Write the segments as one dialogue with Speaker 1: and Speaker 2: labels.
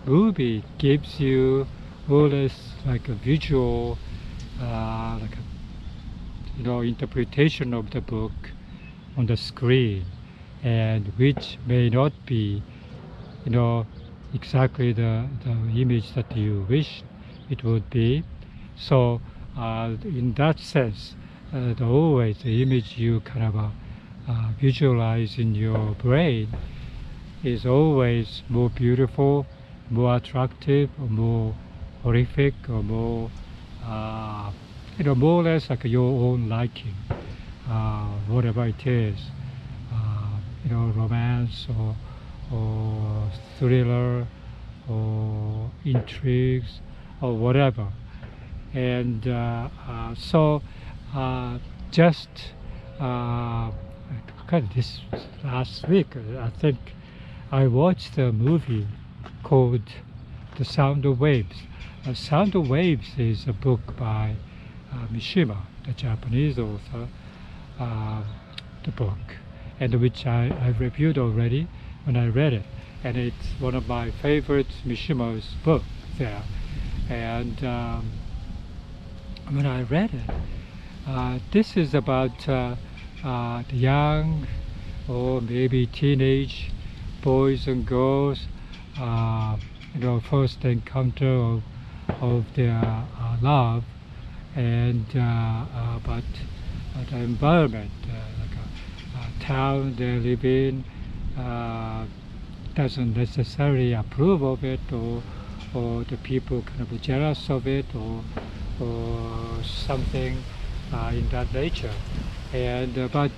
Speaker 1: movie gives you all this like a visual, like a, interpretation of the book on the screen, and which may not be, exactly the image that you wish it would be. So in that sense, always the image you kind of visualize in your brain is always more beautiful, more attractive, or more horrific, or more, more or less like your own liking, whatever it is, romance or thriller or intrigues or whatever. And so just this last week, I think I watched a movie called The Sound of Waves. Sound of Waves is a book by Mishima, the Japanese author, the book, and which I reviewed already when I read it. And it's one of my favorite Mishima's book there. And when I read it, this is about the young or maybe teenage boys and girls, first encounter of their love, and but the environment, like a town they live in, doesn't necessarily approve of it, or the people kind of jealous of it, or something in that nature. And but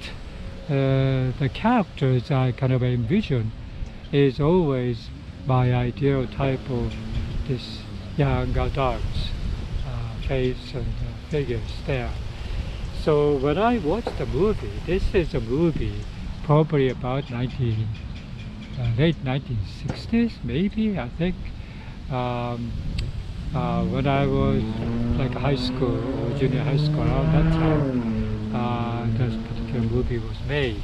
Speaker 1: the characters I kind of envision is always my ideal type of this young adults, face and figures there. So when I watched the movie, this is a movie probably about late 1960s, maybe, I think. When I was like high school or junior high school, around that time, this particular movie was made.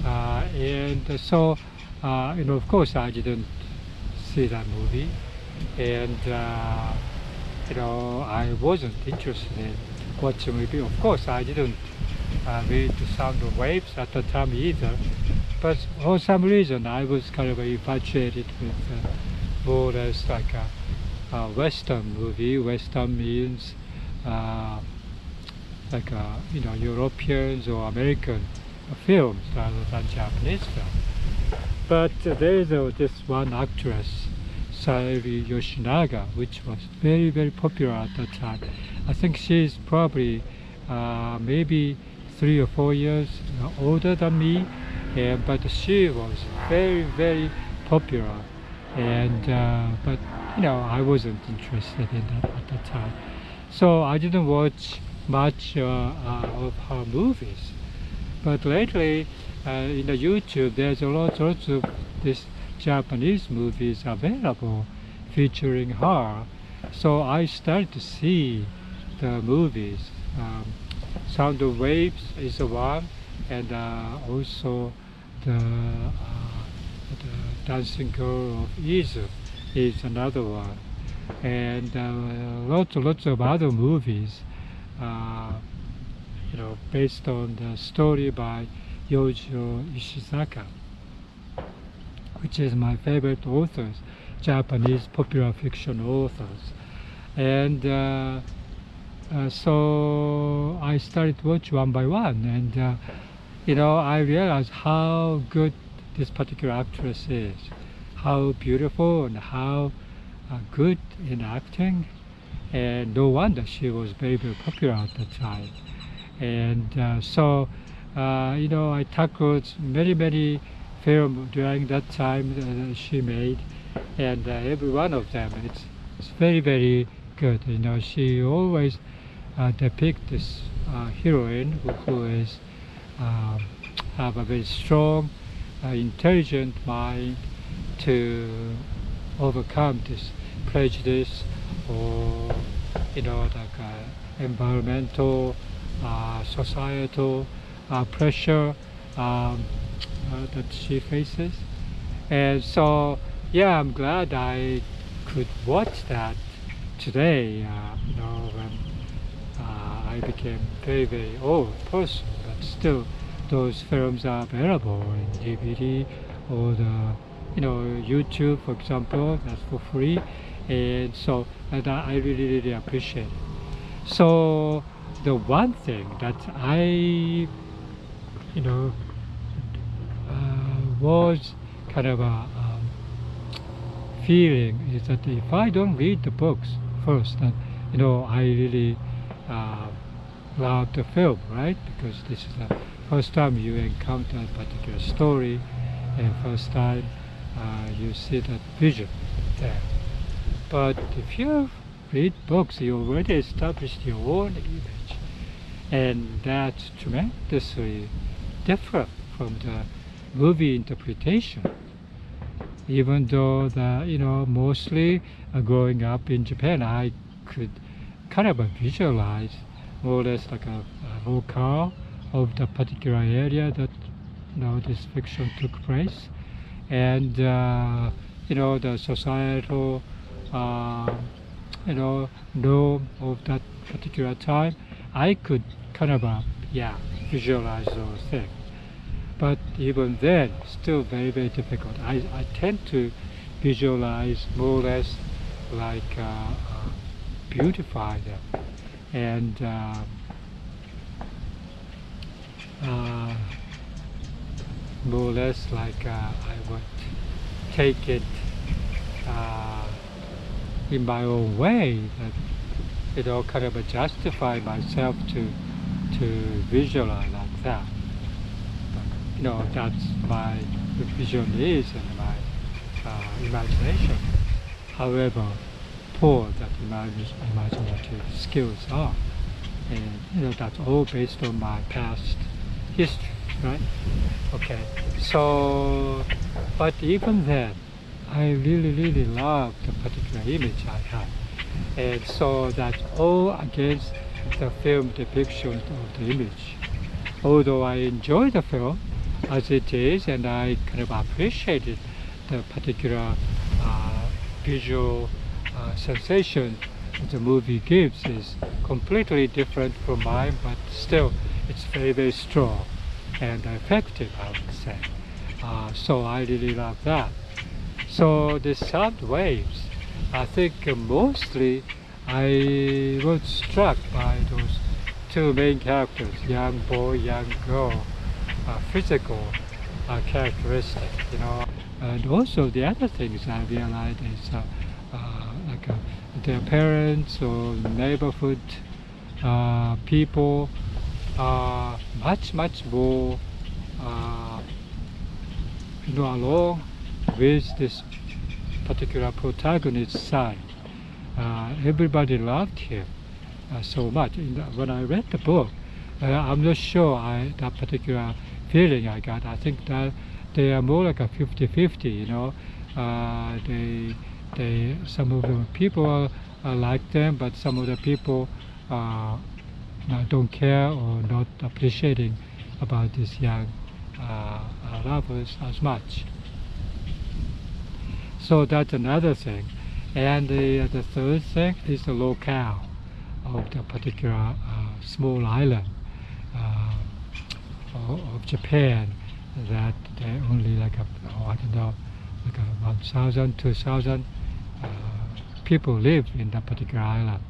Speaker 1: And so, of course, I didn't see that movie, and I wasn't interested in watching movie. Of course, I didn't read The Sound of Waves at the time either, but for some reason I was kind of infatuated with more or less like a Western movie. Western means like Europeans or American films rather than Japanese films. But there is this one actress, Sayuri Yoshinaga, which was very, very popular at that time. I think she's probably maybe 3 or 4 years older than me, but she was very, very popular. And but I wasn't interested in that at the time, so I didn't watch much of her movies. But lately, in the YouTube, there's a lot of these Japanese movies available featuring her. So I started to see the movies. Sound of Waves is the one, and also the Dancing Girl of Izu is another one, and lots of other movies, based on the story by Yukio Mishima, which is my favorite authors, Japanese popular fiction authors. And so I started to watch one by one, and I realized how good this particular actress is, how beautiful and how good in acting, and no wonder she was very, very popular at the time. And so I tackled many films during that time she made, and every one of them it's very, very good. She always depicts this heroine who is have a very strong, intelligent mind to overcome this prejudice or environmental, societal pressure that she faces. And so, yeah, I'm glad I could watch that today, when I became very, very old person, but still those films are available in DVD or the, YouTube, for example, that's for free. And so I really, really appreciate it. So the one thing that I, was kind of a feeling is that if I don't read the books first, then I really love the film, right? Because this is the first time you encounter a particular story, and first time you see that vision there. But if you read books, you already established your own image, and that's tremendously different from the movie interpretation. Even though mostly growing up in Japan, I could kind of visualize more or less like a locale of the particular area that this fiction took place, and the societal norm of that particular time. I could kind of visualize those things. But even then, still very, very difficult. I tend to visualize more or less like beautify them, and more or less like I would take it in my own way, that kind of justify myself to visualize like that. That's my vision is and my imagination. However, poor that imaginative skills are, and that's all based on my past history, right? Okay, so but even then, I really, really love the particular image I have, and so that's all against the film depiction of the image. Although I enjoy the film as it is, and I kind of appreciated the particular visual sensation the movie gives is completely different from mine, but still it's very, very strong and effective, I would say. So I really love that. So the sound waves, I think mostly I was struck by those two main characters, young boy, young girl, physical characteristic, and also the other things I realized is like their parents or neighborhood people are much more along with this particular protagonist's son. Everybody loved him so much. When I read the book, I'm not sure that particular feeling I got. I think that they are more like a 50-50, they some of the people like them, but some of the people don't care or not appreciating about these young lovers as much. So that's another thing. And the third thing is the locale of the particular small island of Japan, that they only like like 1,000, 2,000 people live in that particular island.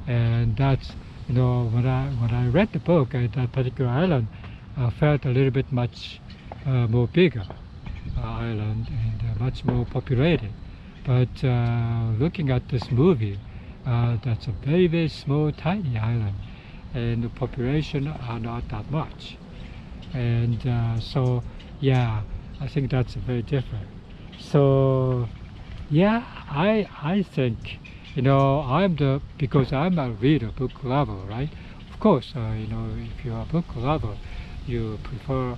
Speaker 1: And that's, when I read the book, that particular island felt a little bit much more bigger island and much more populated. But looking at this movie, that's a very, very small, tiny island, and the population are not that much. And so, yeah, I think that's very different. So, yeah, I think, because I'm a reader, book lover, right? Of course, if you're a book lover, you prefer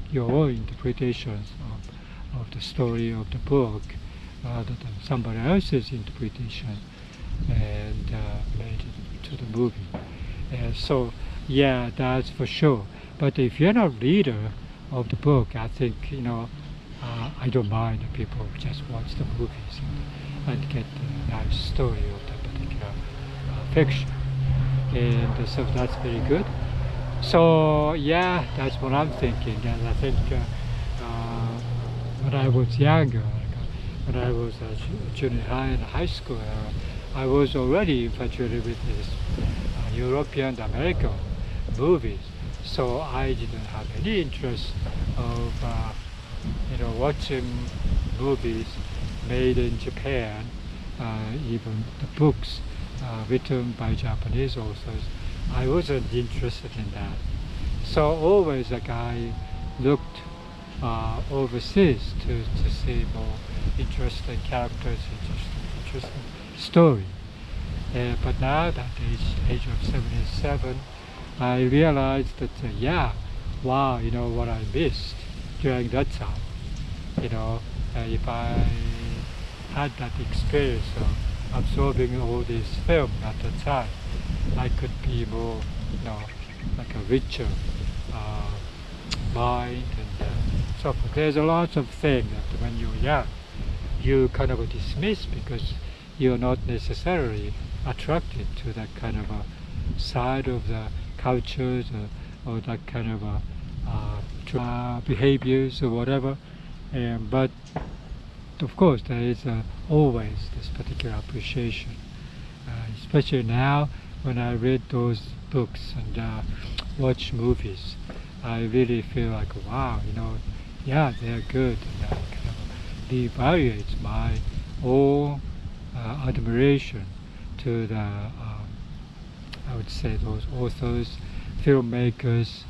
Speaker 1: your own interpretations of the story of the book rather than somebody else's interpretation and made it to the movie. And so, yeah, that's for sure. But if you're not a reader of the book, I think, I don't mind if people just watch the movies and get story of that particular fiction. And so that's very good. So yeah, that's what I'm thinking. And I think when I was younger, when I was junior high and high school, I was already infatuated with this European and American movies. So I didn't have any interest of watching movies made in Japan, even the books written by Japanese authors. I wasn't interested in that. So always like I looked overseas to see more interesting characters, interesting story. But now at the age of 77, I realized that wow, what I missed during that time. If I had that experience of absorbing all these films at the time, I could be more, like a richer mind and so forth. There's a lot of things that when you're young, you kind of dismiss because you're not necessarily attracted to that kind of a side of the cultures or that kind of behaviors or whatever. But of course, there is always this particular appreciation, especially now when I read those books and watch movies. I really feel like, wow, they're good, and that kind of reevaluates my own admiration to the, I would say, those authors, filmmakers,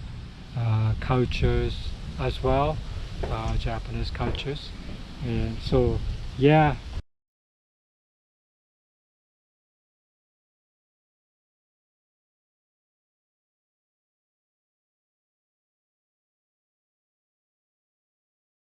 Speaker 1: cultures as well, Japanese cultures. And so, yeah,